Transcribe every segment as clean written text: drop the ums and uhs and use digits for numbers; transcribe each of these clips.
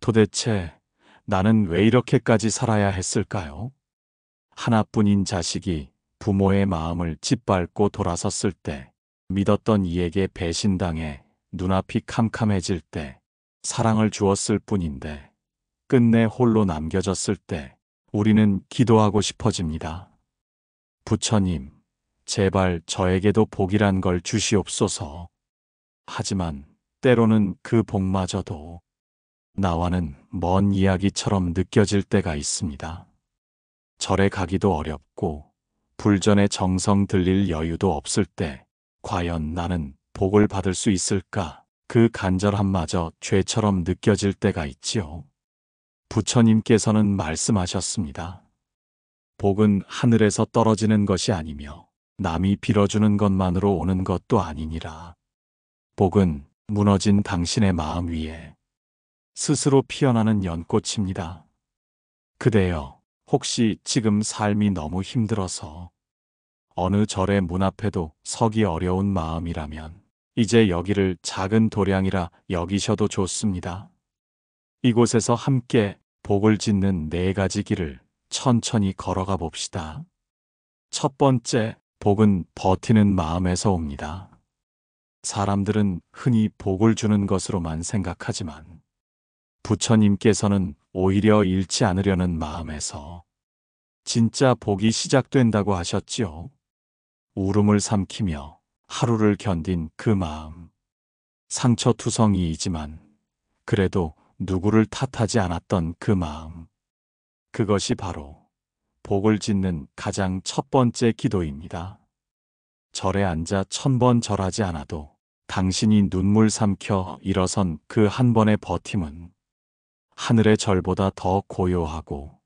도대체 나는 왜 이렇게까지 살아야 했을까요? 하나뿐인 자식이 부모의 마음을 짓밟고 돌아섰을 때, 믿었던 이에게 배신당해 눈앞이 캄캄해질 때, 사랑을 주었을 뿐인데 끝내 홀로 남겨졌을 때 우리는 기도하고 싶어집니다. 부처님, 제발 저에게도 복이란 걸 주시옵소서. 하지만 때로는 그 복마저도 나와는 먼 이야기처럼 느껴질 때가 있습니다. 절에 가기도 어렵고 불전의 정성 들릴 여유도 없을 때 과연 나는 복을 받을 수 있을까? 그 간절함마저 죄처럼 느껴질 때가 있지요. 부처님께서는 말씀하셨습니다. 복은 하늘에서 떨어지는 것이 아니며 남이 빌어주는 것만으로 오는 것도 아니니라. 복은 무너진 당신의 마음 위에 스스로 피어나는 연꽃입니다. 그대여, 혹시 지금 삶이 너무 힘들어서 어느 절의 문 앞에도 서기 어려운 마음이라면 이제 여기를 작은 도량이라 여기셔도 좋습니다. 이곳에서 함께 복을 짓는 4가지 길을 천천히 걸어가 봅시다. 첫 번째, 복은 버티는 마음에서 옵니다. 사람들은 흔히 복을 주는 것으로만 생각하지만 부처님께서는 오히려 잃지 않으려는 마음에서 진짜 복이 시작된다고 하셨지요. 울음을 삼키며 하루를 견딘 그 마음, 상처투성이이지만 그래도 누구를 탓하지 않았던 그 마음, 그것이 바로 복을 짓는 가장 첫 번째 기도입니다. 절에 앉아 1000번 절하지 않아도 당신이 눈물 삼켜 일어선 그 한 번의 버팀은 하늘의 절보다 더 고요하고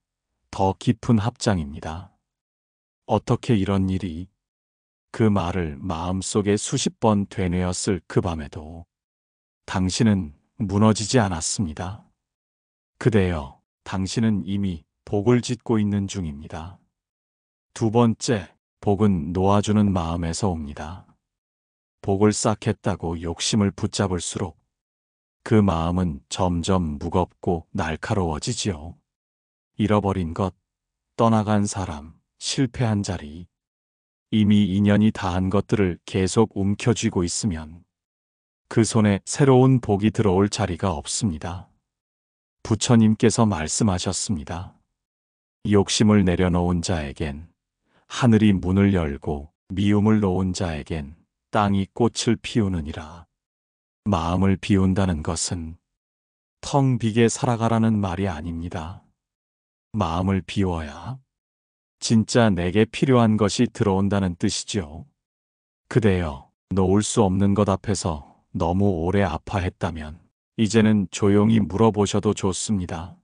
더 깊은 합장입니다. 어떻게 이런 일이? 그 말을 마음속에 수십 번 되뇌었을 그 밤에도 당신은 무너지지 않았습니다. 그대여, 당신은 이미 복을 짓고 있는 중입니다. 두 번째, 복은 놓아주는 마음에서 옵니다. 복을 쌓겠다고 욕심을 붙잡을수록 그 마음은 점점 무겁고 날카로워지지요. 잃어버린 것, 떠나간 사람, 실패한 자리, 이미 인연이 다한 것들을 계속 움켜쥐고 있으면 그 손에 새로운 복이 들어올 자리가 없습니다. 부처님께서 말씀하셨습니다. 욕심을 내려놓은 자에겐 하늘이 문을 열고 미움을 놓은 자에겐 땅이 꽃을 피우느니라. 마음을 비운다는 것은 텅 비게 살아가라는 말이 아닙니다. 마음을 비워야 진짜 내게 필요한 것이 들어온다는 뜻이죠. 그대여, 놓을 수 없는 것 앞에서 너무 오래 아파했다면 이제는 조용히 물어보셔도 좋습니다.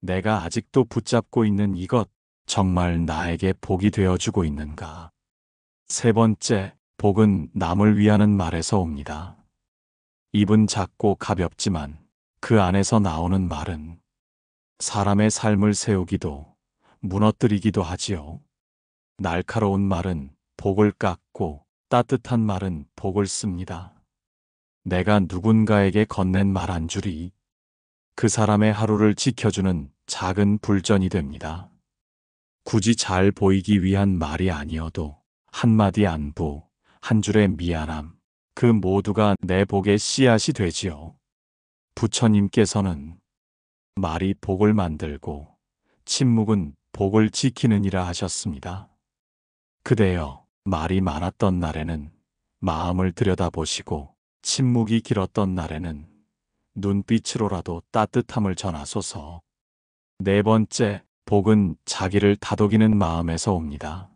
내가 아직도 붙잡고 있는 이것, 정말 나에게 복이 되어주고 있는가? 세 번째, 복은 남을 위하는 말에서 옵니다. 입은 작고 가볍지만 그 안에서 나오는 말은 사람의 삶을 세우기도 무너뜨리기도 하지요. 날카로운 말은 복을 깎고 따뜻한 말은 복을 씁니다. 내가 누군가에게 건넨 말 한 줄이 그 사람의 하루를 지켜주는 작은 불전이 됩니다. 굳이 잘 보이기 위한 말이 아니어도 한마디 안부, 한 줄의 미안함, 그 모두가 내 복의 씨앗이 되지요. 부처님께서는 말이 복을 만들고 침묵은 복을 지키느니라 하셨습니다. 그대여, 말이 많았던 날에는 마음을 들여다보시고 침묵이 길었던 날에는 눈빛으로라도 따뜻함을 전하소서. 네 번째, 복은 자기를 다독이는 마음에서 옵니다.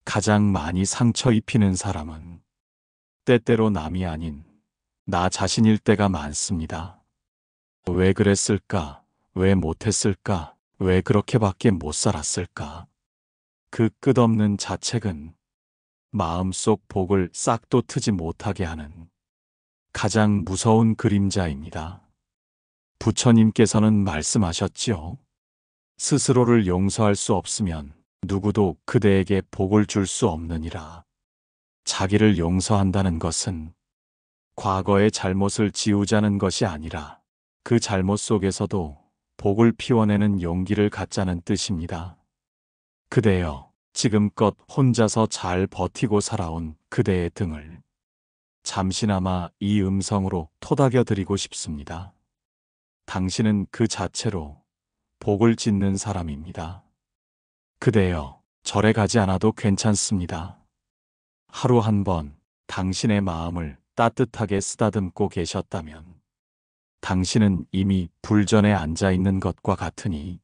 가장 많이 상처 입히는 사람은 때때로 남이 아닌 나 자신일 때가 많습니다. 왜 그랬을까? 왜 못했을까? 왜 그렇게밖에 못 살았을까? 그 끝없는 자책은 마음속 복을 싹도 트지 못하게 하는 가장 무서운 그림자입니다. 부처님께서는 말씀하셨지요. 스스로를 용서할 수 없으면 누구도 그대에게 복을 줄 수 없느니라. 자기를 용서한다는 것은 과거의 잘못을 지우자는 것이 아니라 그 잘못 속에서도 복을 피워내는 용기를 갖자는 뜻입니다. 그대여, 지금껏 혼자서 잘 버티고 살아온 그대의 등을 잠시나마 이 음성으로 토닥여 드리고 싶습니다. 당신은 그 자체로 복을 짓는 사람입니다. 그대여, 절에 가지 않아도 괜찮습니다. 하루 한 번 당신의 마음을 따뜻하게 쓰다듬고 계셨다면 당신은 이미 불전에 앉아 있는 것과 같으니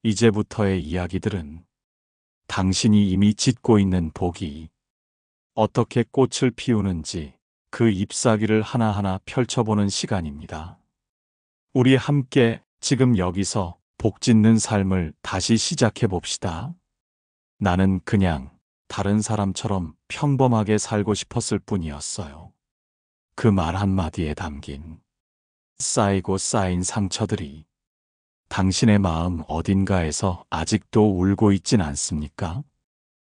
이제부터의 이야기들은 당신이 이미 짓고 있는 복이 어떻게 꽃을 피우는지 그 잎사귀를 하나하나 펼쳐보는 시간입니다. 우리 함께 지금 여기서 복 짓는 삶을 다시 시작해 봅시다. 나는 그냥 다른 사람처럼 평범하게 살고 싶었을 뿐이었어요. 그 말 한마디에 담긴 쌓이고 쌓인 상처들이 당신의 마음 어딘가에서 아직도 울고 있진 않습니까?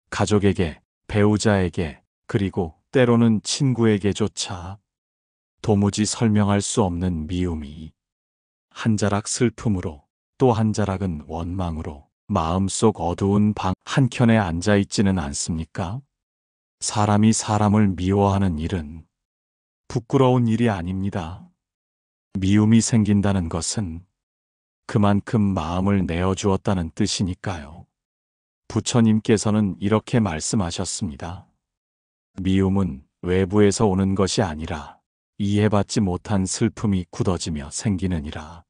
가족에게, 배우자에게, 그리고 때로는 친구에게조차 도무지 설명할 수 없는 미움이 한 자락 슬픔으로 또 한 자락은 원망으로 마음속 어두운 방 한켠에 앉아 있지는 않습니까? 사람이 사람을 미워하는 일은 부끄러운 일이 아닙니다. 미움이 생긴다는 것은 그만큼 마음을 내어주었다는 뜻이니까요. 부처님께서는 이렇게 말씀하셨습니다. 미움은 외부에서 오는 것이 아니라 이해받지 못한 슬픔이 굳어지며 생기느니라.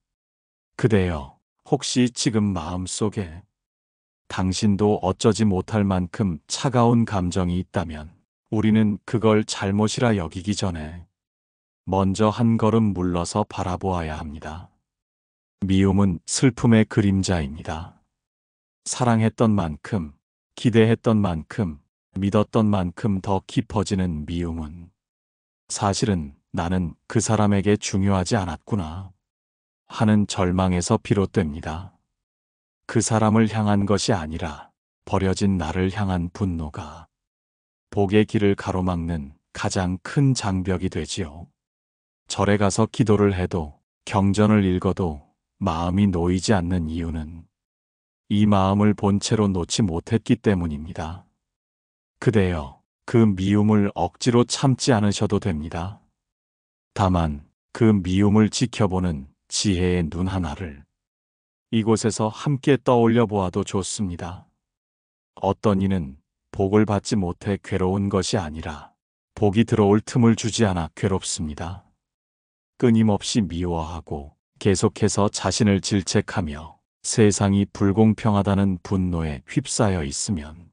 그대여, 혹시 지금 마음속에 당신도 어쩌지 못할 만큼 차가운 감정이 있다면 우리는 그걸 잘못이라 여기기 전에 먼저 한 걸음 물러서 바라보아야 합니다. 미움은 슬픔의 그림자입니다. 사랑했던 만큼, 기대했던 만큼, 믿었던 만큼 더 깊어지는 미움은 사실은 나는 그 사람에게 중요하지 않았구나 하는 절망에서 비롯됩니다. 그 사람을 향한 것이 아니라 버려진 나를 향한 분노가 복의 길을 가로막는 가장 큰 장벽이 되지요. 절에 가서 기도를 해도 경전을 읽어도 마음이 놓이지 않는 이유는 이 마음을 본체로 놓지 못했기 때문입니다. 그대여, 그 미움을 억지로 참지 않으셔도 됩니다. 다만 그 미움을 지켜보는 지혜의 눈 하나를 이곳에서 함께 떠올려 보아도 좋습니다. 어떤 이는 복을 받지 못해 괴로운 것이 아니라 복이 들어올 틈을 주지 않아 괴롭습니다. 끊임없이 미워하고 계속해서 자신을 질책하며 세상이 불공평하다는 분노에 휩싸여 있으면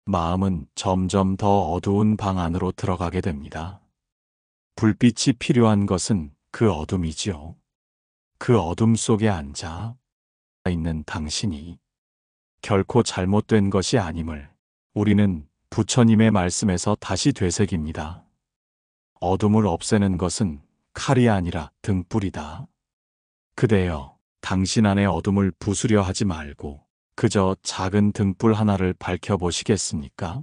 마음은 점점 더 어두운 방 안으로 들어가게 됩니다. 불빛이 필요한 것은 그 어둠이지요. 그 어둠 속에 앉아 있는 당신이 결코 잘못된 것이 아님을 우리는 부처님의 말씀에서 다시 되새깁니다. 어둠을 없애는 것은 칼이 아니라 등불이다. 그대여, 당신 안의 어둠을 부수려 하지 말고 그저 작은 등불 하나를 밝혀보시겠습니까?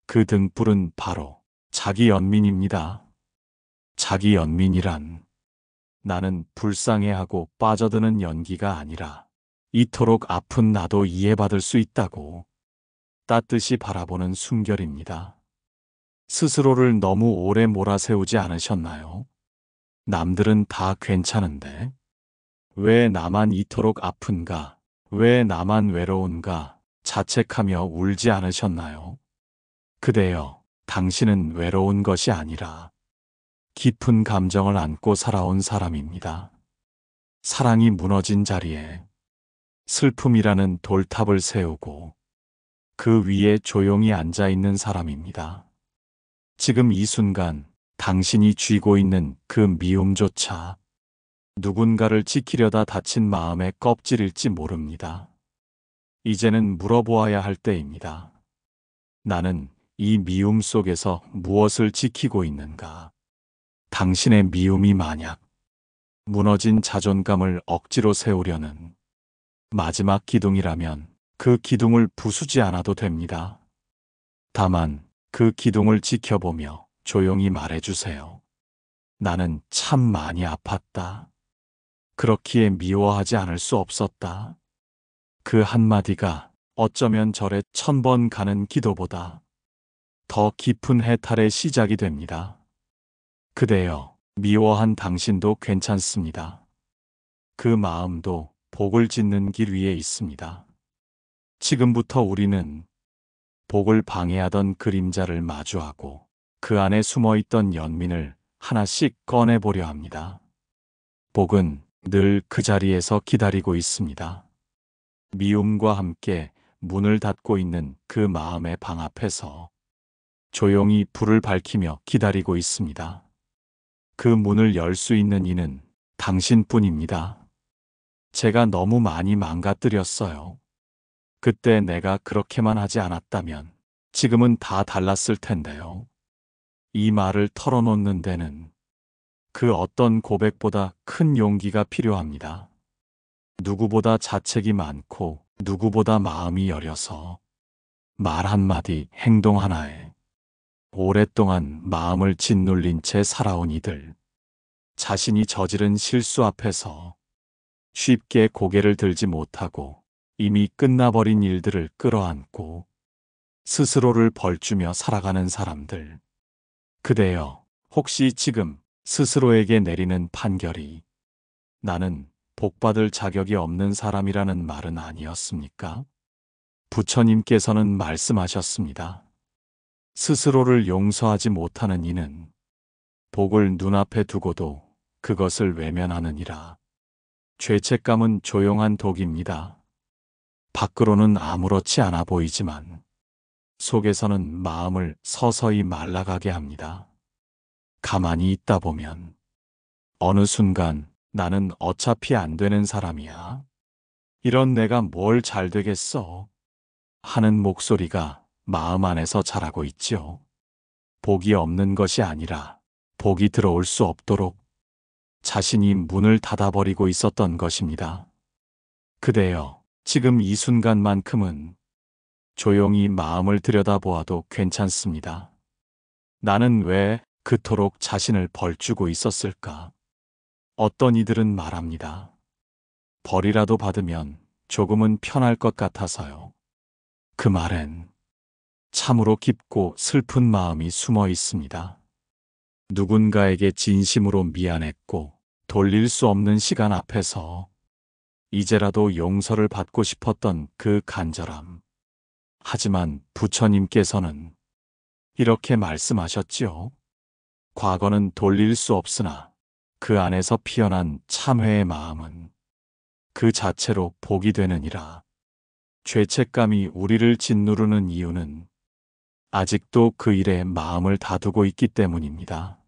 그 등불은 바로 자기 연민입니다. 자기 연민이란 나는 불쌍해하고 빠져드는 연기가 아니라 이토록 아픈 나도 이해받을 수 있다고 따뜻이 바라보는 순결입니다. 스스로를 너무 오래 몰아세우지 않으셨나요? 남들은 다 괜찮은데 왜 나만 이토록 아픈가? 왜 나만 외로운가? 자책하며 울지 않으셨나요? 그대여, 당신은 외로운 것이 아니라 깊은 감정을 안고 살아온 사람입니다. 사랑이 무너진 자리에 슬픔이라는 돌탑을 세우고 그 위에 조용히 앉아 있는 사람입니다. 지금 이 순간 당신이 쥐고 있는 그 미움조차 누군가를 지키려다 다친 마음의 껍질일지 모릅니다. 이제는 물어보아야 할 때입니다. 나는 이 미움 속에서 무엇을 지키고 있는가? 당신의 미움이 만약 무너진 자존감을 억지로 세우려는 마지막 기둥이라면 그 기둥을 부수지 않아도 됩니다. 다만 그 기둥을 지켜보며 조용히 말해주세요. 나는 참 많이 아팠다. 그렇기에 미워하지 않을 수 없었다. 그 한마디가 어쩌면 절에 1000번 가는 기도보다 더 깊은 해탈의 시작이 됩니다. 그대여, 미워한 당신도 괜찮습니다. 그 마음도 복을 짓는 길 위에 있습니다. 지금부터 우리는 복을 방해하던 그림자를 마주하고 그 안에 숨어있던 연민을 하나씩 꺼내보려 합니다. 복은 늘 그 자리에서 기다리고 있습니다. 미움과 함께 문을 닫고 있는 그 마음의 방 앞에서 조용히 불을 밝히며 기다리고 있습니다. 그 문을 열 수 있는 이는 당신뿐입니다. 제가 너무 많이 망가뜨렸어요. 그때 내가 그렇게만 하지 않았다면 지금은 다 달랐을 텐데요. 이 말을 털어놓는 데는 그 어떤 고백보다 큰 용기가 필요합니다. 누구보다 자책이 많고 누구보다 마음이 여려서 말 한마디, 행동 하나에 오랫동안 마음을 짓눌린 채 살아온 이들. 자신이 저지른 실수 앞에서 쉽게 고개를 들지 못하고 이미 끝나버린 일들을 끌어안고 스스로를 벌주며 살아가는 사람들. 그대여, 혹시 지금 스스로에게 내리는 판결이 나는 복받을 자격이 없는 사람이라는 말은 아니었습니까? 부처님께서는 말씀하셨습니다. 스스로를 용서하지 못하는 이는 복을 눈앞에 두고도 그것을 외면하느니라. 죄책감은 조용한 독입니다. 밖으로는 아무렇지 않아 보이지만 속에서는 마음을 서서히 말라가게 합니다. 가만히 있다 보면 어느 순간 나는 어차피 안 되는 사람이야. 이런 내가 뭘 잘 되겠어? 하는 목소리가 마음 안에서 자라고 있죠. 복이 없는 것이 아니라 복이 들어올 수 없도록 자신이 문을 닫아버리고 있었던 것입니다. 그대여, 지금 이 순간만큼은 조용히 마음을 들여다보아도 괜찮습니다. 나는 왜 그토록 자신을 벌주고 있었을까? 어떤 이들은 말합니다. 벌이라도 받으면 조금은 편할 것 같아서요. 그 말엔 참으로 깊고 슬픈 마음이 숨어 있습니다. 누군가에게 진심으로 미안했고 돌릴 수 없는 시간 앞에서 이제라도 용서를 받고 싶었던 그 간절함. 하지만 부처님께서는 이렇게 말씀하셨지요. 과거는 돌릴 수 없으나 그 안에서 피어난 참회의 마음은 그 자체로 복이 되느니라. 죄책감이 우리를 짓누르는 이유는 아직도 그 일에 마음을 다두고 있기 때문입니다.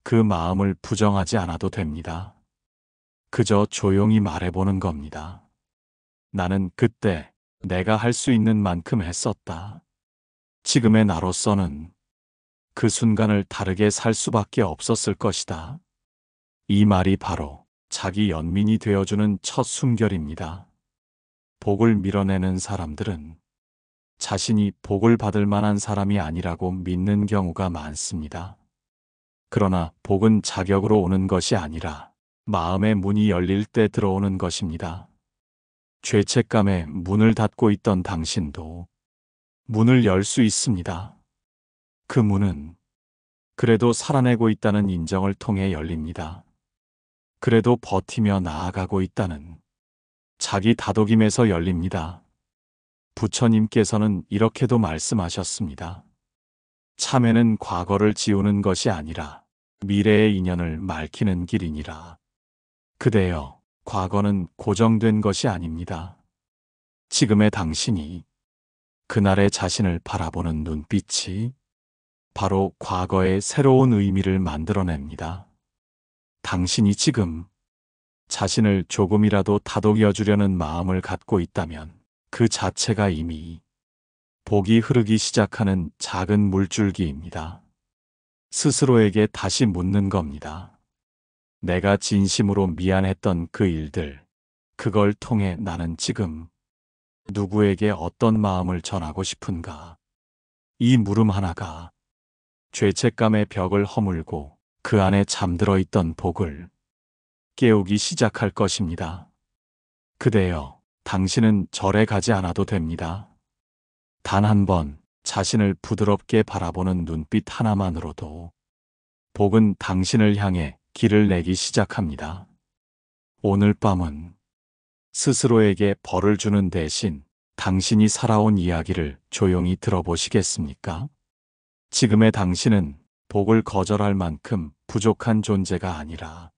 그 마음을 부정하지 않아도 됩니다. 그저 조용히 말해보는 겁니다. 나는 그때 내가 할 수 있는 만큼 했었다. 지금의 나로서는 그 순간을 다르게 살 수밖에 없었을 것이다. 이 말이 바로 자기 연민이 되어주는 첫 숨결입니다. 복을 밀어내는 사람들은 자신이 복을 받을 만한 사람이 아니라고 믿는 경우가 많습니다. 그러나 복은 자격으로 오는 것이 아니라 마음의 문이 열릴 때 들어오는 것입니다. 죄책감에 문을 닫고 있던 당신도 문을 열 수 있습니다. 그 문은 그래도 살아내고 있다는 인정을 통해 열립니다. 그래도 버티며 나아가고 있다는 자기 다독임에서 열립니다. 부처님께서는 이렇게도 말씀하셨습니다. 참회는 과거를 지우는 것이 아니라 미래의 인연을 맑히는 길이니라. 그대여, 과거는 고정된 것이 아닙니다. 지금의 당신이 그날의 자신을 바라보는 눈빛이 바로 과거의 새로운 의미를 만들어냅니다. 당신이 지금 자신을 조금이라도 다독여 주려는 마음을 갖고 있다면 그 자체가 이미 복이 흐르기 시작하는 작은 물줄기입니다. 스스로에게 다시 묻는 겁니다. 내가 진심으로 미안했던 그 일들, 그걸 통해 나는 지금 누구에게 어떤 마음을 전하고 싶은가? 이 물음 하나가 죄책감의 벽을 허물고 그 안에 잠들어 있던 복을 깨우기 시작할 것입니다. 그대여, 당신은 절에 가지 않아도 됩니다. 단 한 번 자신을 부드럽게 바라보는 눈빛 하나만으로도 복은 당신을 향해 길을 내기 시작합니다. 오늘 밤은 스스로에게 벌을 주는 대신 당신이 살아온 이야기를 조용히 들어보시겠습니까? 지금의 당신은 복을 거절할 만큼 부족한 존재가 아니라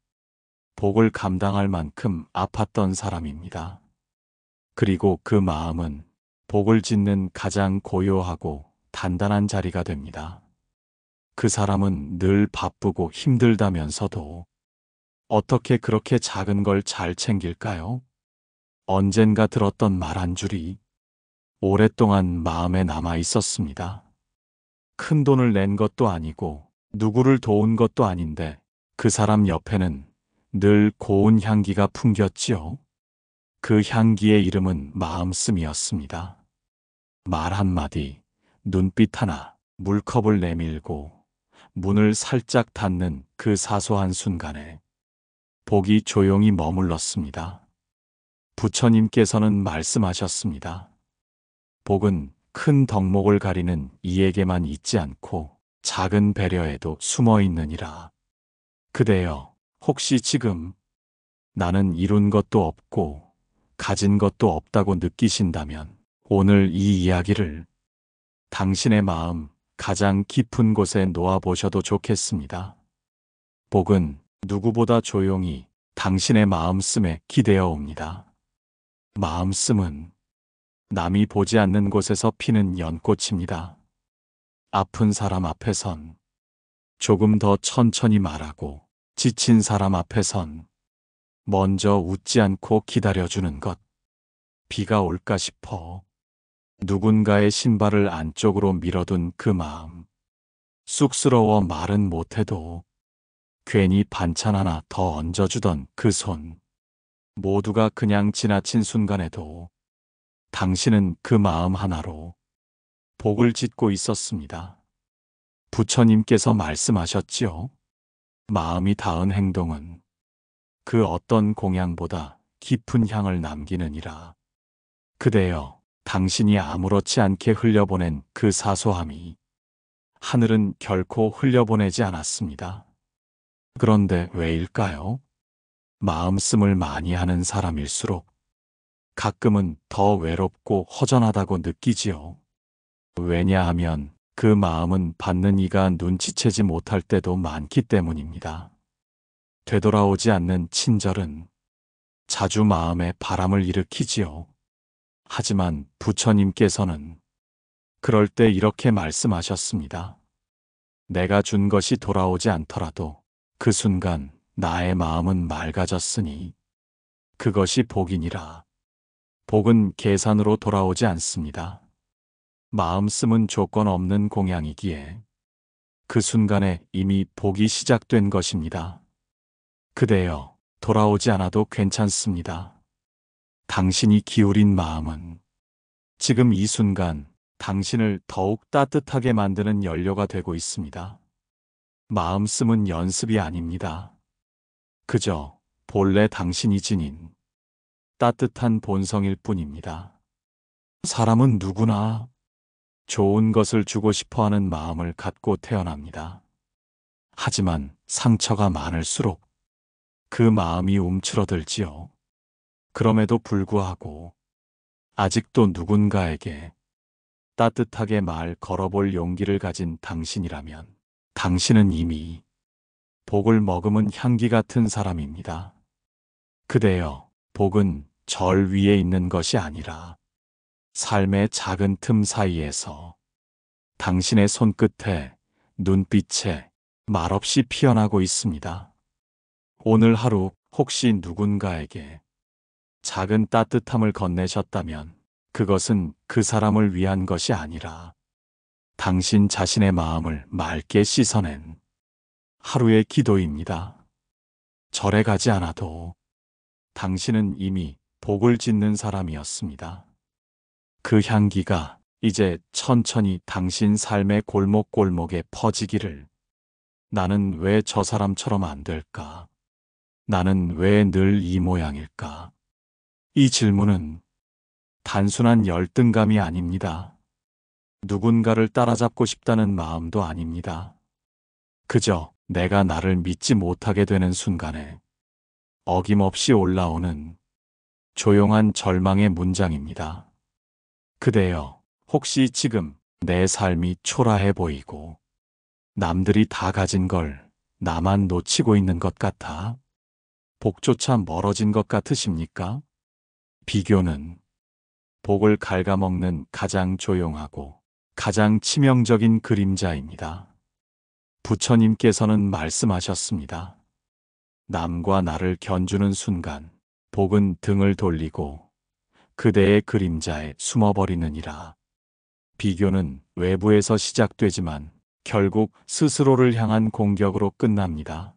복을 감당할 만큼 아팠던 사람입니다. 그리고 그 마음은 복을 짓는 가장 고요하고 단단한 자리가 됩니다. 그 사람은 늘 바쁘고 힘들다면서도 어떻게 그렇게 작은 걸 잘 챙길까요? 언젠가 들었던 말 한 줄이 오랫동안 마음에 남아 있었습니다. 큰 돈을 낸 것도 아니고 누구를 도운 것도 아닌데 그 사람 옆에는 늘 고운 향기가 풍겼지요. 그 향기의 이름은 마음씀이었습니다. 말 한마디, 눈빛 하나, 물컵을 내밀고 문을 살짝 닫는 그 사소한 순간에 복이 조용히 머물렀습니다. 부처님께서는 말씀하셨습니다. 복은 큰 덕목을 가리는 이에게만 있지 않고 작은 배려에도 숨어 있느니라. 그대여, 혹시 지금 나는 이룬 것도 없고 가진 것도 없다고 느끼신다면 오늘 이 이야기를 당신의 마음 가장 깊은 곳에 놓아보셔도 좋겠습니다. 복은 누구보다 조용히 당신의 마음씀에 기대어 옵니다. 마음씀은 남이 보지 않는 곳에서 피는 연꽃입니다. 아픈 사람 앞에선 조금 더 천천히 말하고 지친 사람 앞에선 먼저 웃지 않고 기다려주는 것. 비가 올까 싶어 누군가의 신발을 안쪽으로 밀어둔 그 마음. 쑥스러워 말은 못해도 괜히 반찬 하나 더 얹어주던 그 손. 모두가 그냥 지나친 순간에도 당신은 그 마음 하나로 복을 짓고 있었습니다. 부처님께서 말씀하셨지요. 마음이 닿은 행동은 그 어떤 공양보다 깊은 향을 남기느니라. 그대여, 당신이 아무렇지 않게 흘려보낸 그 사소함이 하늘은 결코 흘려보내지 않았습니다. 그런데 왜일까요? 마음씀을 많이 하는 사람일수록 가끔은 더 외롭고 허전하다고 느끼지요. 왜냐하면 그 마음은 받는 이가 눈치채지 못할 때도 많기 때문입니다. 되돌아오지 않는 친절은 자주 마음에 바람을 일으키지요. 하지만 부처님께서는 그럴 때 이렇게 말씀하셨습니다. 내가 준 것이 돌아오지 않더라도 그 순간 나의 마음은 맑아졌으니 그것이 복이니라. 복은 계산으로 돌아오지 않습니다. 마음씀은 조건 없는 공양이기에 그 순간에 이미 복이 시작된 것입니다. 그대여, 돌아오지 않아도 괜찮습니다. 당신이 기울인 마음은 지금 이 순간 당신을 더욱 따뜻하게 만드는 연료가 되고 있습니다. 마음씀은 연습이 아닙니다. 그저 본래 당신이 지닌 따뜻한 본성일 뿐입니다. 사람은 누구나 좋은 것을 주고 싶어 하는 마음을 갖고 태어납니다. 하지만 상처가 많을수록 그 마음이 움츠러들지요. 그럼에도 불구하고 아직도 누군가에게 따뜻하게 말 걸어볼 용기를 가진 당신이라면 당신은 이미 복을 머금은 향기 같은 사람입니다. 그대여, 복은 절 위에 있는 것이 아니라 삶의 작은 틈 사이에서 당신의 손끝에, 눈빛에 말없이 피어나고 있습니다. 오늘 하루 혹시 누군가에게 작은 따뜻함을 건네셨다면 그것은 그 사람을 위한 것이 아니라 당신 자신의 마음을 맑게 씻어낸 하루의 기도입니다. 절에 가지 않아도 당신은 이미 복을 짓는 사람이었습니다. 그 향기가 이제 천천히 당신 삶의 골목골목에 퍼지기를. 나는 왜 저 사람처럼 안 될까? 나는 왜 늘 이 모양일까? 이 질문은 단순한 열등감이 아닙니다. 누군가를 따라잡고 싶다는 마음도 아닙니다. 그저 내가 나를 믿지 못하게 되는 순간에 어김없이 올라오는 조용한 절망의 문장입니다. 그대여, 혹시 지금 내 삶이 초라해 보이고 남들이 다 가진 걸 나만 놓치고 있는 것 같아 복조차 멀어진 것 같으십니까? 비교는 복을 갉아먹는 가장 조용하고 가장 치명적인 그림자입니다. 부처님께서는 말씀하셨습니다. 남과 나를 견주는 순간 복은 등을 돌리고 그대의 그림자에 숨어버리느니라. 비교는 외부에서 시작되지만 결국 스스로를 향한 공격으로 끝납니다.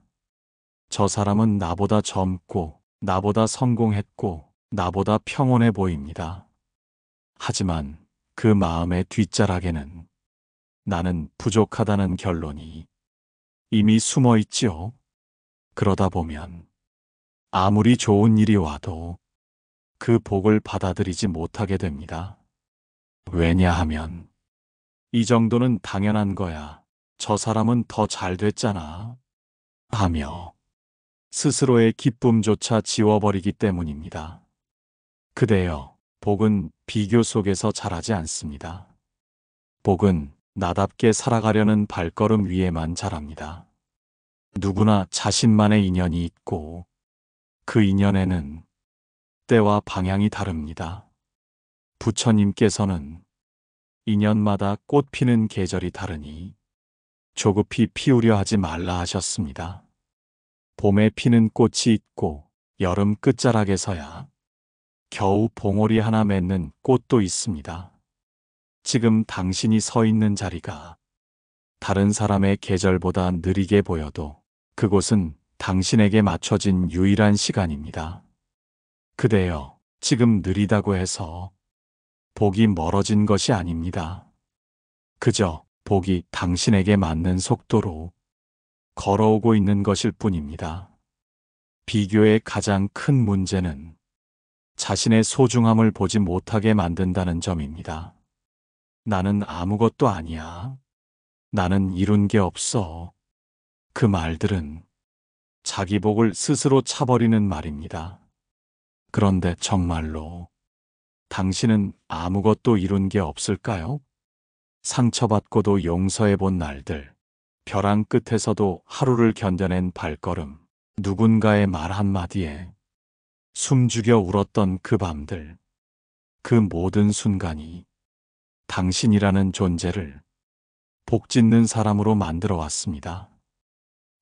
저 사람은 나보다 젊고 나보다 성공했고 나보다 평온해 보입니다. 하지만 그 마음의 뒷자락에는 나는 부족하다는 결론이 이미 숨어 있지요. 그러다 보면 아무리 좋은 일이 와도 그 복을 받아들이지 못하게 됩니다. 왜냐하면 이 정도는 당연한 거야. 저 사람은 더 잘 됐잖아. 하며 스스로의 기쁨조차 지워버리기 때문입니다. 그대여, 복은 비교 속에서 자라지 않습니다. 복은 나답게 살아가려는 발걸음 위에만 자랍니다. 누구나 자신만의 인연이 있고 그 인연에는 때와 방향이 다릅니다. 부처님께서는 인연마다 꽃 피는 계절이 다르니 조급히 피우려 하지 말라 하셨습니다. 봄에 피는 꽃이 있고 여름 끝자락에서야 겨우 봉오리 하나 맺는 꽃도 있습니다. 지금 당신이 서 있는 자리가 다른 사람의 계절보다 느리게 보여도 그곳은 당신에게 맞춰진 유일한 시간입니다. 그대여, 지금 느리다고 해서 복이 멀어진 것이 아닙니다. 그저 복이 당신에게 맞는 속도로 걸어오고 있는 것일 뿐입니다. 비교의 가장 큰 문제는 자신의 소중함을 보지 못하게 만든다는 점입니다. 나는 아무것도 아니야. 나는 이룬 게 없어. 그 말들은 자기 복을 스스로 차버리는 말입니다. 그런데 정말로 당신은 아무것도 이룬 게 없을까요? 상처받고도 용서해 본 날들, 벼랑 끝에서도 하루를 견뎌낸 발걸음, 누군가의 말 한마디에 숨죽여 울었던 그 밤들, 그 모든 순간이 당신이라는 존재를 복짓는 사람으로 만들어 왔습니다.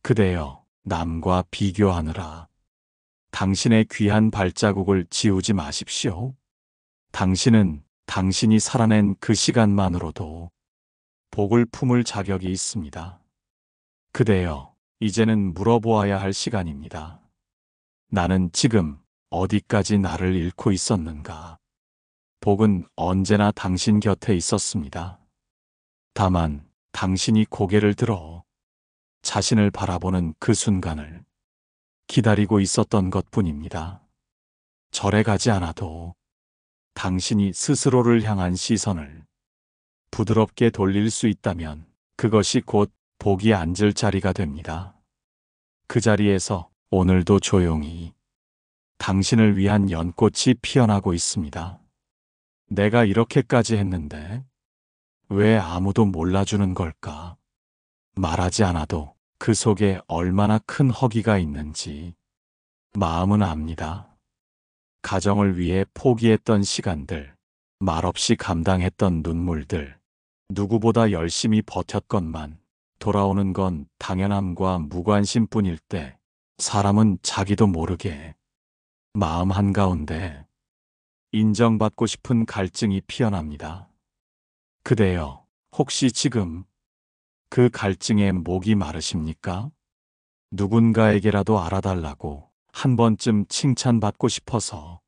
그대여, 남과 비교하느라 당신의 귀한 발자국을 지우지 마십시오. 당신은 당신이 살아낸 그 시간만으로도 복을 품을 자격이 있습니다. 그대여, 이제는 물어보아야 할 시간입니다. 나는 지금 어디까지 나를 잃고 있었는가? 복은 언제나 당신 곁에 있었습니다. 다만 당신이 고개를 들어 자신을 바라보는 그 순간을 기다리고 있었던 것뿐입니다. 절에 가지 않아도 당신이 스스로를 향한 시선을 부드럽게 돌릴 수 있다면 그것이 곧 복이 앉을 자리가 됩니다. 그 자리에서 오늘도 조용히 당신을 위한 연꽃이 피어나고 있습니다. 내가 이렇게까지 했는데 왜 아무도 몰라주는 걸까? 말하지 않아도 그 속에 얼마나 큰 허기가 있는지 마음은 압니다. 가정을 위해 포기했던 시간들, 말없이 감당했던 눈물들, 누구보다 열심히 버텼건만 돌아오는 건 당연함과 무관심뿐일 때 사람은 자기도 모르게 마음 한가운데 인정받고 싶은 갈증이 피어납니다. 그대여, 혹시 지금 그 갈증에 목이 마르십니까? 누군가에게라도 알아달라고 한 번쯤 칭찬받고 싶어서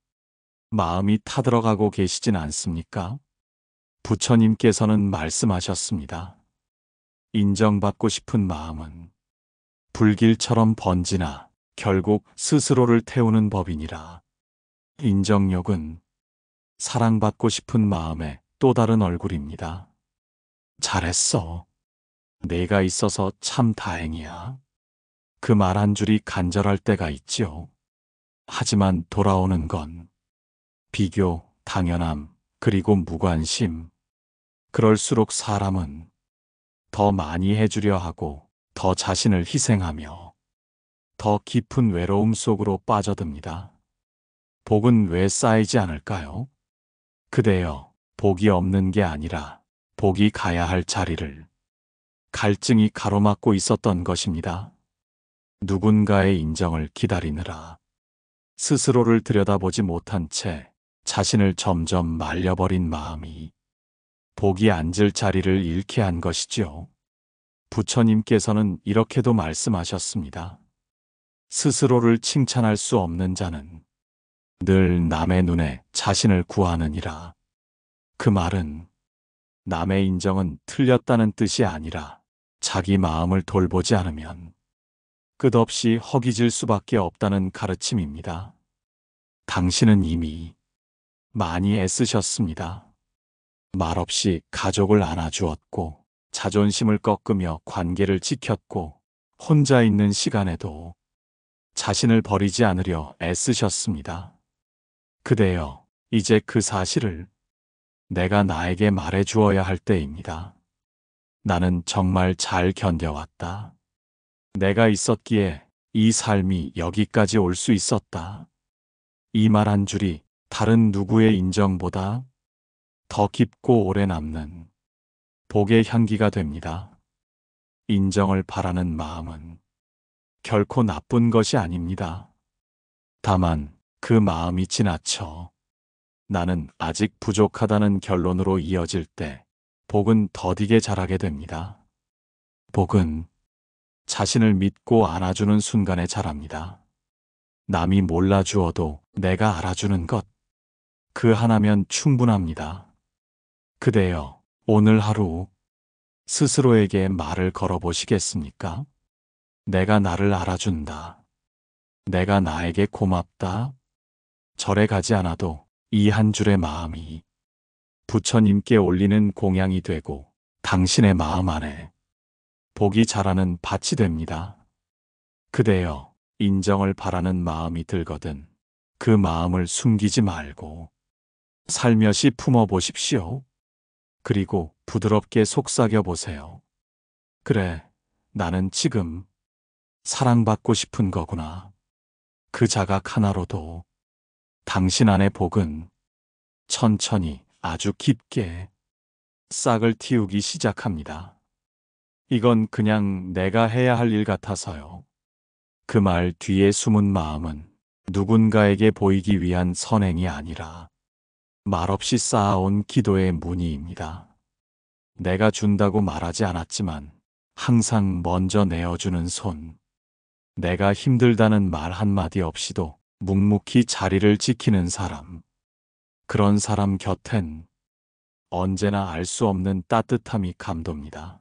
마음이 타들어가고 계시진 않습니까? 부처님께서는 말씀하셨습니다. 인정받고 싶은 마음은 불길처럼 번지나 결국 스스로를 태우는 법이니라. 인정욕은 사랑받고 싶은 마음의 또 다른 얼굴입니다. 잘했어. 내가 있어서 참 다행이야. 그 말 한 줄이 간절할 때가 있지요. 하지만 돌아오는 건 비교, 당연함, 그리고 무관심. 그럴수록 사람은 더 많이 해주려 하고 더 자신을 희생하며 더 깊은 외로움 속으로 빠져듭니다. 복은 왜 쌓이지 않을까요? 그대여, 복이 없는 게 아니라 복이 가야 할 자리를 갈증이 가로막고 있었던 것입니다. 누군가의 인정을 기다리느라 스스로를 들여다보지 못한 채 자신을 점점 말려버린 마음이 복이 앉을 자리를 잃게 한 것이지요. 부처님께서는 이렇게도 말씀하셨습니다. 스스로를 칭찬할 수 없는 자는 늘 남의 눈에 자신을 구하느니라. 그 말은 남의 인정은 틀렸다는 뜻이 아니라 자기 마음을 돌보지 않으면 끝없이 허기질 수밖에 없다는 가르침입니다. 당신은 이미 많이 애쓰셨습니다. 말없이 가족을 안아주었고 자존심을 꺾으며 관계를 지켰고 혼자 있는 시간에도 자신을 버리지 않으려 애쓰셨습니다. 그대여, 이제 그 사실을 내가 나에게 말해 주어야 할 때입니다. 나는 정말 잘 견뎌왔다. 내가 있었기에 이 삶이 여기까지 올 수 있었다. 이 말 한 줄이 다른 누구의 인정보다 더 깊고 오래 남는 복의 향기가 됩니다. 인정을 바라는 마음은 결코 나쁜 것이 아닙니다. 다만 그 마음이 지나쳐 나는 아직 부족하다는 결론으로 이어질 때 복은 더디게 자라게 됩니다. 복은 자신을 믿고 안아주는 순간에 자랍니다. 남이 몰라주어도 내가 알아주는 것, 그 하나면 충분합니다. 그대여, 오늘 하루 스스로에게 말을 걸어보시겠습니까? 내가 나를 알아준다. 내가 나에게 고맙다. 절에 가지 않아도 이 한 줄의 마음이 부처님께 올리는 공양이 되고 당신의 마음 안에 복이 자라는 밭이 됩니다. 그대여, 인정을 바라는 마음이 들거든 그 마음을 숨기지 말고 살며시 품어보십시오. 그리고 부드럽게 속삭여 보세요. 그래, 나는 지금 사랑받고 싶은 거구나. 그 자각 하나로도 당신 안의 복은 천천히 아주 깊게 싹을 틔우기 시작합니다. 이건 그냥 내가 해야 할 일 같아서요. 그 말 뒤에 숨은 마음은 누군가에게 보이기 위한 선행이 아니라 말없이 쌓아온 기도의 문의입니다. 내가 준다고 말하지 않았지만 항상 먼저 내어주는 손. 내가 힘들다는 말 한마디 없이도 묵묵히 자리를 지키는 사람. 그런 사람 곁엔 언제나 알 수 없는 따뜻함이 감돕니다.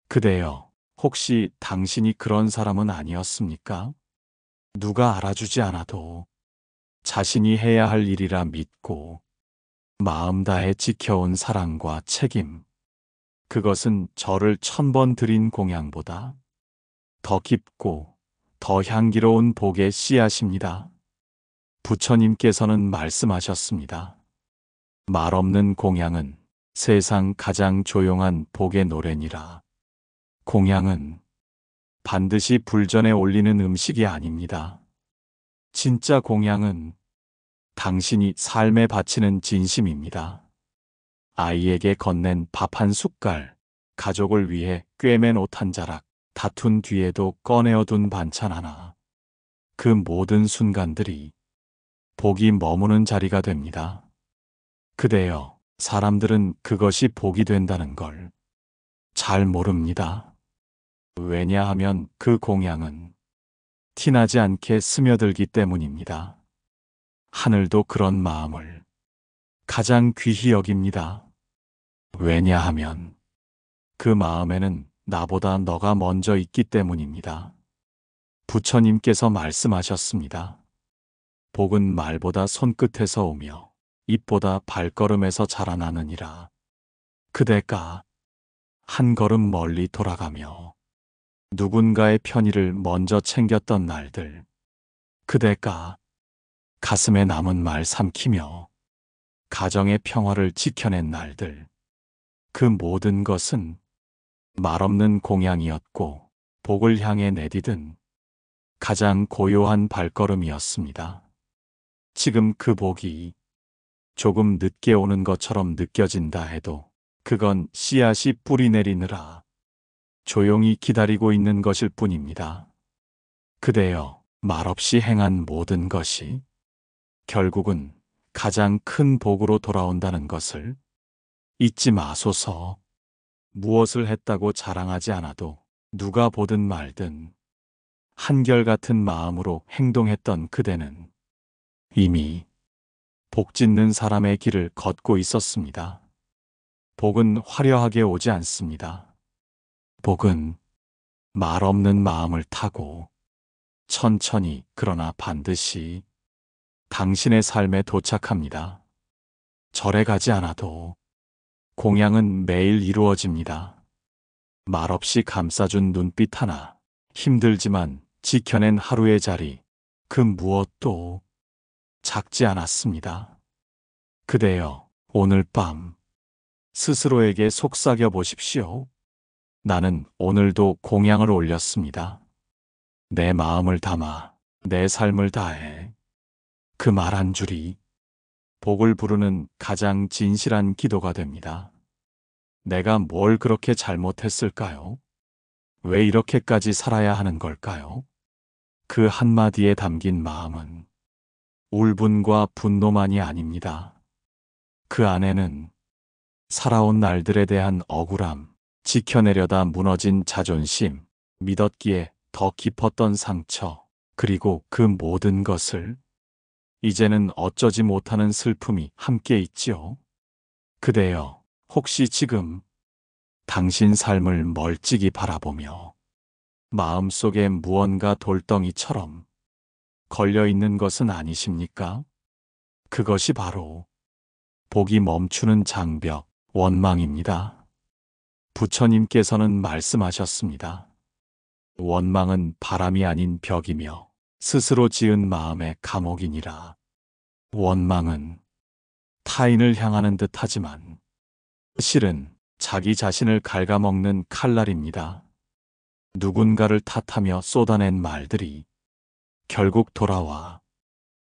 그대여, 혹시 당신이 그런 사람은 아니었습니까? 누가 알아주지 않아도 자신이 해야 할 일이라 믿고 마음 다해 지켜온 사랑과 책임. 그것은 저를 1000번 드린 공양보다 더 깊고 더 향기로운 복의 씨앗입니다. 부처님께서는 말씀하셨습니다. 말 없는 공양은 세상 가장 조용한 복의 노래니라. 공양은 반드시 불전에 올리는 음식이 아닙니다. 진짜 공양은 당신이 삶에 바치는 진심입니다. 아이에게 건넨 밥 한 숟갈, 가족을 위해 꿰맨 옷 한 자락, 다툰 뒤에도 꺼내어둔 반찬 하나. 그 모든 순간들이 복이 머무는 자리가 됩니다. 그대여, 사람들은 그것이 복이 된다는 걸 잘 모릅니다. 왜냐하면 그 공양은 티나지 않게 스며들기 때문입니다. 하늘도 그런 마음을 가장 귀히 여깁니다. 왜냐하면 그 마음에는 나보다 너가 먼저 있기 때문입니다. 부처님께서 말씀하셨습니다. 복은 말보다 손끝에서 오며 입보다 발걸음에서 자라나느니라. 그대가 한 걸음 멀리 돌아가며 누군가의 편의를 먼저 챙겼던 날들, 그대가 가슴에 남은 말 삼키며 가정의 평화를 지켜낸 날들, 그 모든 것은 말없는 공양이었고 복을 향해 내디딘 가장 고요한 발걸음이었습니다. 지금 그 복이 조금 늦게 오는 것처럼 느껴진다 해도 그건 씨앗이 뿌리 내리느라 조용히 기다리고 있는 것일 뿐입니다. 그대여, 말없이 행한 모든 것이 결국은 가장 큰 복으로 돌아온다는 것을 잊지 마소서. 무엇을 했다고 자랑하지 않아도 누가 보든 말든 한결같은 마음으로 행동했던 그대는 이미 복 짓는 사람의 길을 걷고 있었습니다. 복은 화려하게 오지 않습니다. 복은 말 없는 마음을 타고 천천히 그러나 반드시 당신의 삶에 도착합니다. 절에 가지 않아도 공양은 매일 이루어집니다. 말없이 감싸준 눈빛 하나, 힘들지만 지켜낸 하루의 자리, 그 무엇도 작지 않았습니다. 그대여, 오늘 밤 스스로에게 속삭여 보십시오. 나는 오늘도 공양을 올렸습니다. 내 마음을 담아, 내 삶을 다해. 그 말 한 줄이 복을 부르는 가장 진실한 기도가 됩니다. 내가 뭘 그렇게 잘못했을까요? 왜 이렇게까지 살아야 하는 걸까요? 그 한마디에 담긴 마음은 울분과 분노만이 아닙니다. 그 안에는 살아온 날들에 대한 억울함, 지켜내려다 무너진 자존심, 믿었기에 더 깊었던 상처, 그리고 그 모든 것을 이제는 어쩌지 못하는 슬픔이 함께 있지요. 그대여, 혹시 지금 당신 삶을 멀찍이 바라보며 마음속에 무언가 돌덩이처럼 걸려있는 것은 아니십니까? 그것이 바로 복이 멈추는 장벽, 원망입니다. 부처님께서는 말씀하셨습니다. 원망은 바람이 아닌 벽이며 스스로 지은 마음의 감옥이니라. 원망은 타인을 향하는 듯 하지만 실은 자기 자신을 갉아먹는 칼날입니다. 누군가를 탓하며 쏟아낸 말들이 결국 돌아와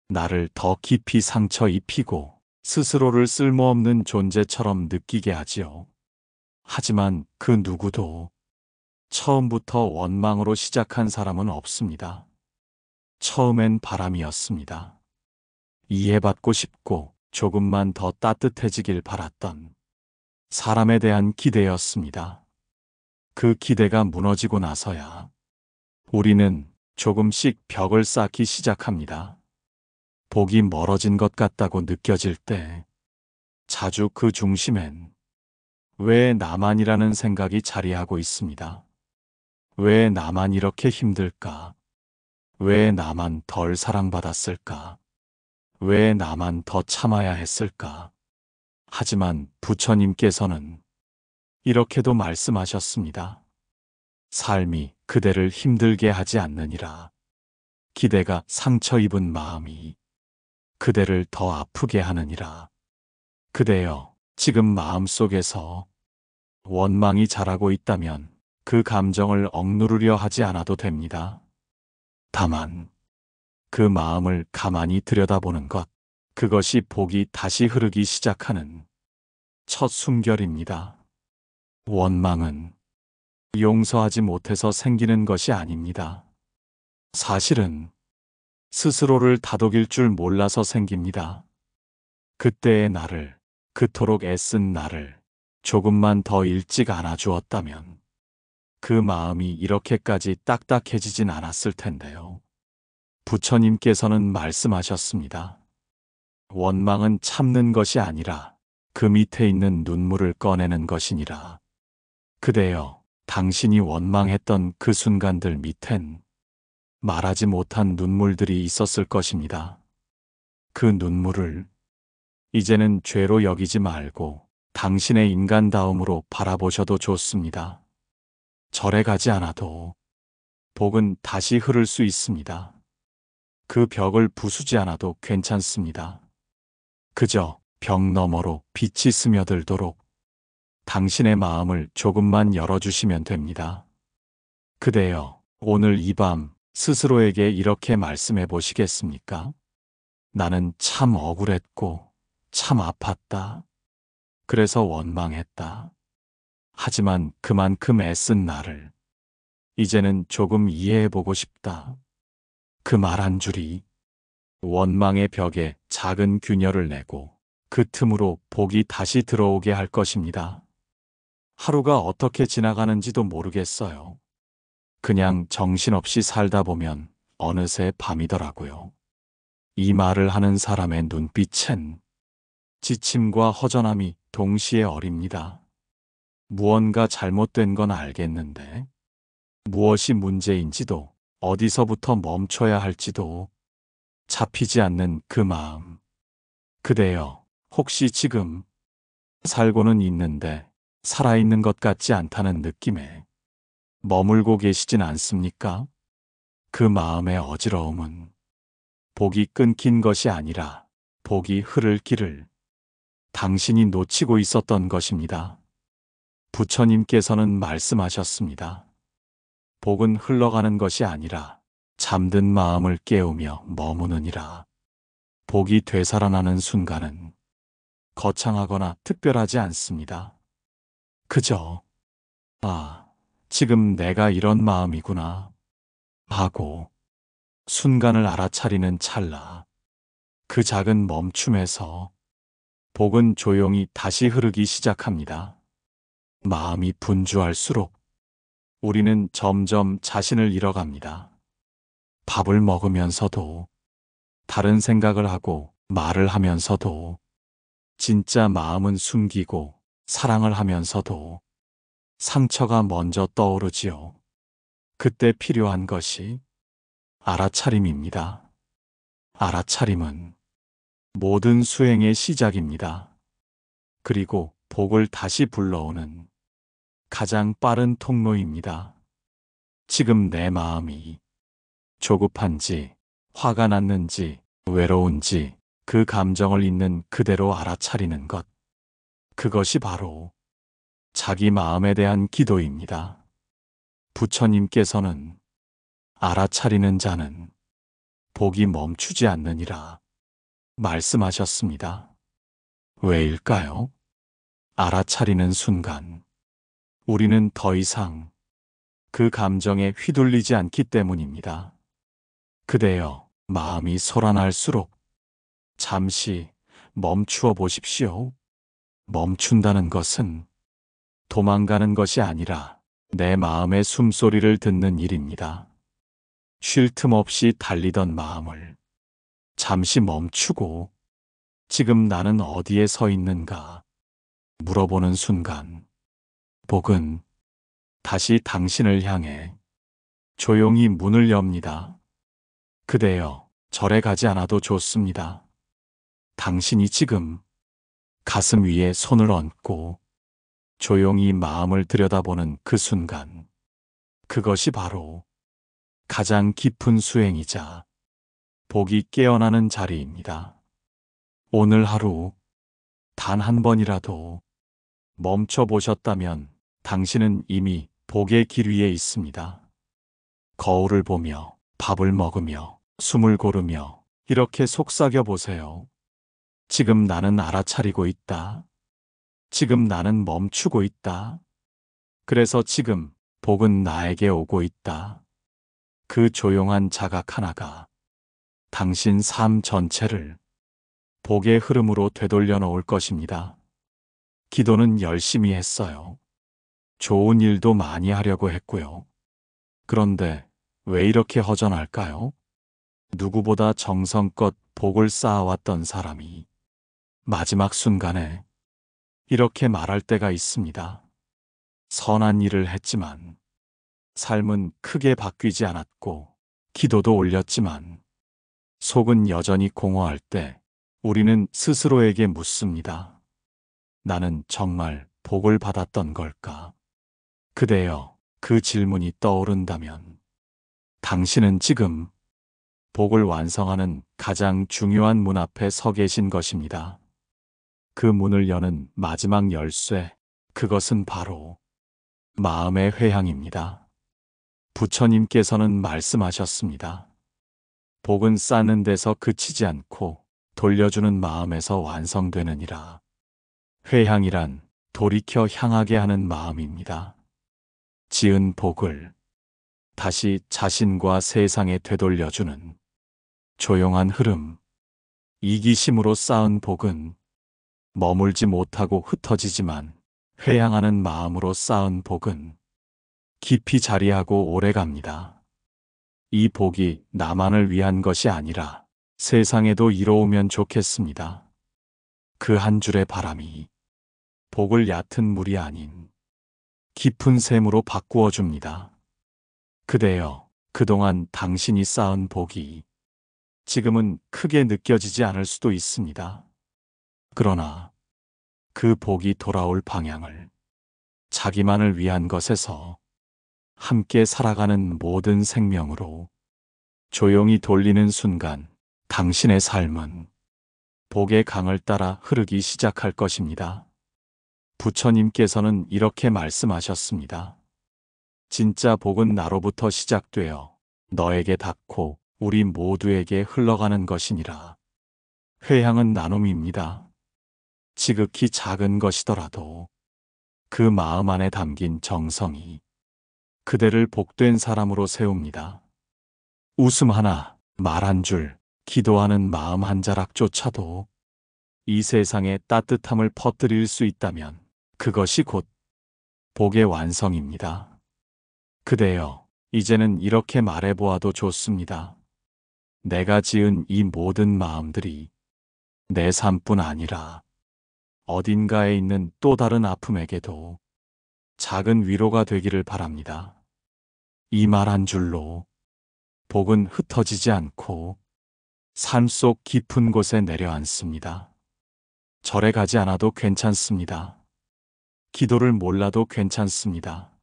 나를 더 깊이 상처 입히고 스스로를 쓸모없는 존재처럼 느끼게 하지요. 하지만 그 누구도 처음부터 원망으로 시작한 사람은 없습니다. 처음엔 바람이었습니다. 이해받고 싶고 조금만 더 따뜻해지길 바랐던 사람에 대한 기대였습니다. 그 기대가 무너지고 나서야 우리는 조금씩 벽을 쌓기 시작합니다. 복이 멀어진 것 같다고 느껴질 때 자주 그 중심엔 왜 나만이라는 생각이 자리하고 있습니다. 왜 나만 이렇게 힘들까? 왜 나만 덜 사랑받았을까? 왜 나만 더 참아야 했을까? 하지만 부처님께서는 이렇게도 말씀하셨습니다. 삶이 그대를 힘들게 하지 않느니라. 기대가 상처 입은 마음이 그대를 더 아프게 하느니라. 그대여, 지금 마음속에서 원망이 자라고 있다면 그 감정을 억누르려 하지 않아도 됩니다. 다만 그 마음을 가만히 들여다보는 것, 그것이 복이 다시 흐르기 시작하는 첫 숨결입니다. 원망은 용서하지 못해서 생기는 것이 아닙니다. 사실은 스스로를 다독일 줄 몰라서 생깁니다. 그때의 나를, 그토록 애쓴 나를 조금만 더 일찍 안아주었다면 그 마음이 이렇게까지 딱딱해지진 않았을 텐데요. 부처님께서는 말씀하셨습니다. 원망은 참는 것이 아니라 그 밑에 있는 눈물을 꺼내는 것이니라. 그대여, 당신이 원망했던 그 순간들 밑엔 말하지 못한 눈물들이 있었을 것입니다. 그 눈물을 이제는 죄로 여기지 말고 당신의 인간다움으로 바라보셔도 좋습니다. 절에 가지 않아도 복은 다시 흐를 수 있습니다. 그 벽을 부수지 않아도 괜찮습니다. 그저 벽 너머로 빛이 스며들도록 당신의 마음을 조금만 열어주시면 됩니다. 그대여, 오늘 이 밤 스스로에게 이렇게 말씀해 보시겠습니까? 나는 참 억울했고 참 아팠다. 그래서 원망했다. 하지만 그만큼 애쓴 나를 이제는 조금 이해해보고 싶다. 그 말 한 줄이 원망의 벽에 작은 균열을 내고 그 틈으로 복이 다시 들어오게 할 것입니다. 하루가 어떻게 지나가는지도 모르겠어요. 그냥 정신없이 살다 보면 어느새 밤이더라고요. 이 말을 하는 사람의 눈빛엔 지침과 허전함이 동시에 어립니다. 무언가 잘못된 건 알겠는데 무엇이 문제인지도 어디서부터 멈춰야 할지도 잡히지 않는 그 마음. 그대여, 혹시 지금 살고는 있는데 살아있는 것 같지 않다는 느낌에 머물고 계시진 않습니까? 그 마음의 어지러움은 복이 끊긴 것이 아니라 복이 흐를 길을 당신이 놓치고 있었던 것입니다. 부처님께서는 말씀하셨습니다. 복은 흘러가는 것이 아니라 잠든 마음을 깨우며 머무느니라. 복이 되살아나는 순간은 거창하거나 특별하지 않습니다. 그저 지금 내가 이런 마음이구나 하고 순간을 알아차리는 찰나, 그 작은 멈춤에서 복은 조용히 다시 흐르기 시작합니다. 마음이 분주할수록 우리는 점점 자신을 잃어갑니다. 밥을 먹으면서도, 다른 생각을 하고 말을 하면서도, 진짜 마음은 숨기고 사랑을 하면서도 상처가 먼저 떠오르지요. 그때 필요한 것이 알아차림입니다. 알아차림은 모든 수행의 시작입니다. 그리고 복을 다시 불러오는 가장 빠른 통로입니다. 지금 내 마음이 조급한지, 화가 났는지, 외로운지 그 감정을 있는 그대로 알아차리는 것. 그것이 바로 자기 마음에 대한 기도입니다. 부처님께서는 알아차리는 자는 복이 멈추지 않느니라 말씀하셨습니다. 왜일까요? 알아차리는 순간 우리는 더 이상 그 감정에 휘둘리지 않기 때문입니다. 그대여, 마음이 소란할수록 잠시 멈추어 보십시오. 멈춘다는 것은 도망가는 것이 아니라 내 마음의 숨소리를 듣는 일입니다. 쉴 틈 없이 달리던 마음을 잠시 멈추고 지금 나는 어디에 서 있는가 물어보는 순간 복은 다시 당신을 향해 조용히 문을 엽니다. 그대여, 절에 가지 않아도 좋습니다. 당신이 지금 가슴 위에 손을 얹고 조용히 마음을 들여다보는 그 순간, 그것이 바로 가장 깊은 수행이자 복이 깨어나는 자리입니다. 오늘 하루 단 한 번이라도 멈춰 보셨다면 당신은 이미 복의 길 위에 있습니다. 거울을 보며, 밥을 먹으며, 숨을 고르며 이렇게 속삭여 보세요. 지금 나는 알아차리고 있다. 지금 나는 멈추고 있다. 그래서 지금 복은 나에게 오고 있다. 그 조용한 자각 하나가 당신 삶 전체를 복의 흐름으로 되돌려 놓을 것입니다. 기도는 열심히 했어요. 좋은 일도 많이 하려고 했고요. 그런데 왜 이렇게 허전할까요? 누구보다 정성껏 복을 쌓아왔던 사람이 마지막 순간에 이렇게 말할 때가 있습니다. 선한 일을 했지만 삶은 크게 바뀌지 않았고 기도도 올렸지만 속은 여전히 공허할 때 우리는 스스로에게 묻습니다. 나는 정말 복을 받았던 걸까? 그대여, 그 질문이 떠오른다면 당신은 지금 복을 완성하는 가장 중요한 문 앞에 서 계신 것입니다. 그 문을 여는 마지막 열쇠, 그것은 바로 마음의 회향입니다. 부처님께서는 말씀하셨습니다. 복은 쌓는 데서 그치지 않고 돌려주는 마음에서 완성되느니라. 회향이란 돌이켜 향하게 하는 마음입니다. 지은 복을 다시 자신과 세상에 되돌려주는 조용한 흐름. 이기심으로 쌓은 복은 머물지 못하고 흩어지지만 회향하는 마음으로 쌓은 복은 깊이 자리하고 오래갑니다. 이 복이 나만을 위한 것이 아니라 세상에도 이로우면 좋겠습니다. 그 한 줄의 바람이 복을 얕은 물이 아닌 깊은 샘으로 바꾸어 줍니다. 그대여, 그동안 당신이 쌓은 복이 지금은 크게 느껴지지 않을 수도 있습니다. 그러나 그 복이 돌아올 방향을 자기만을 위한 것에서 함께 살아가는 모든 생명으로 조용히 돌리는 순간 당신의 삶은 복의 강을 따라 흐르기 시작할 것입니다. 부처님께서는 이렇게 말씀하셨습니다. 진짜 복은 나로부터 시작되어 너에게 닿고 우리 모두에게 흘러가는 것이니라. 회향은 나눔입니다. 지극히 작은 것이더라도 그 마음 안에 담긴 정성이 그대를 복된 사람으로 세웁니다. 웃음 하나, 말 한 줄, 기도하는 마음 한 자락조차도 이 세상에 따뜻함을 퍼뜨릴 수 있다면 그것이 곧 복의 완성입니다. 그대여, 이제는 이렇게 말해보아도 좋습니다. 내가 지은 이 모든 마음들이 내 삶뿐 아니라 어딘가에 있는 또 다른 아픔에게도 작은 위로가 되기를 바랍니다. 이 말 한 줄로 복은 흩어지지 않고 삶 속 깊은 곳에 내려앉습니다. 절에 가지 않아도 괜찮습니다. 기도를 몰라도 괜찮습니다.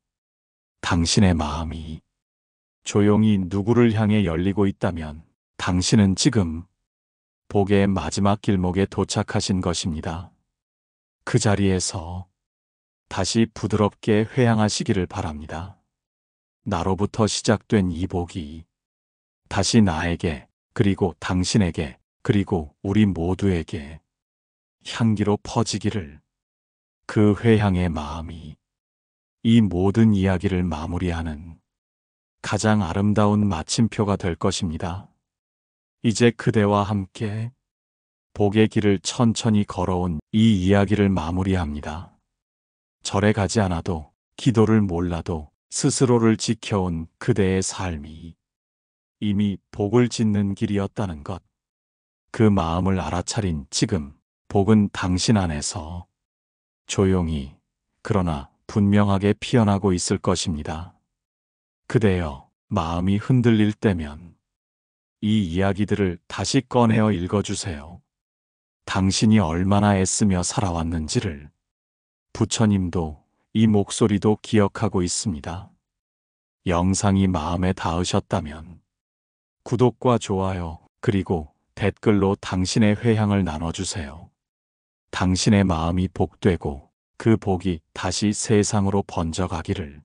당신의 마음이 조용히 누구를 향해 열리고 있다면 당신은 지금 복의 마지막 길목에 도착하신 것입니다. 그 자리에서 다시 부드럽게 회향하시기를 바랍니다. 나로부터 시작된 이 복이 다시 나에게, 그리고 당신에게, 그리고 우리 모두에게 향기로 퍼지기를. 그 회향의 마음이 이 모든 이야기를 마무리하는 가장 아름다운 마침표가 될 것입니다. 이제 그대와 함께 복의 길을 천천히 걸어온 이 이야기를 마무리합니다. 절에 가지 않아도, 기도를 몰라도 스스로를 지켜온 그대의 삶이 이미 복을 짓는 길이었다는 것. 그 마음을 알아차린 지금, 복은 당신 안에서 조용히, 그러나 분명하게 피어나고 있을 것입니다. 그대여, 마음이 흔들릴 때면 이 이야기들을 다시 꺼내어 읽어주세요. 당신이 얼마나 애쓰며 살아왔는지를. 부처님도 이 목소리도 기억하고 있습니다. 영상이 마음에 닿으셨다면 구독과 좋아요, 그리고 댓글로 당신의 회향을 나눠주세요. 당신의 마음이 복되고 그 복이 다시 세상으로 번져가기를.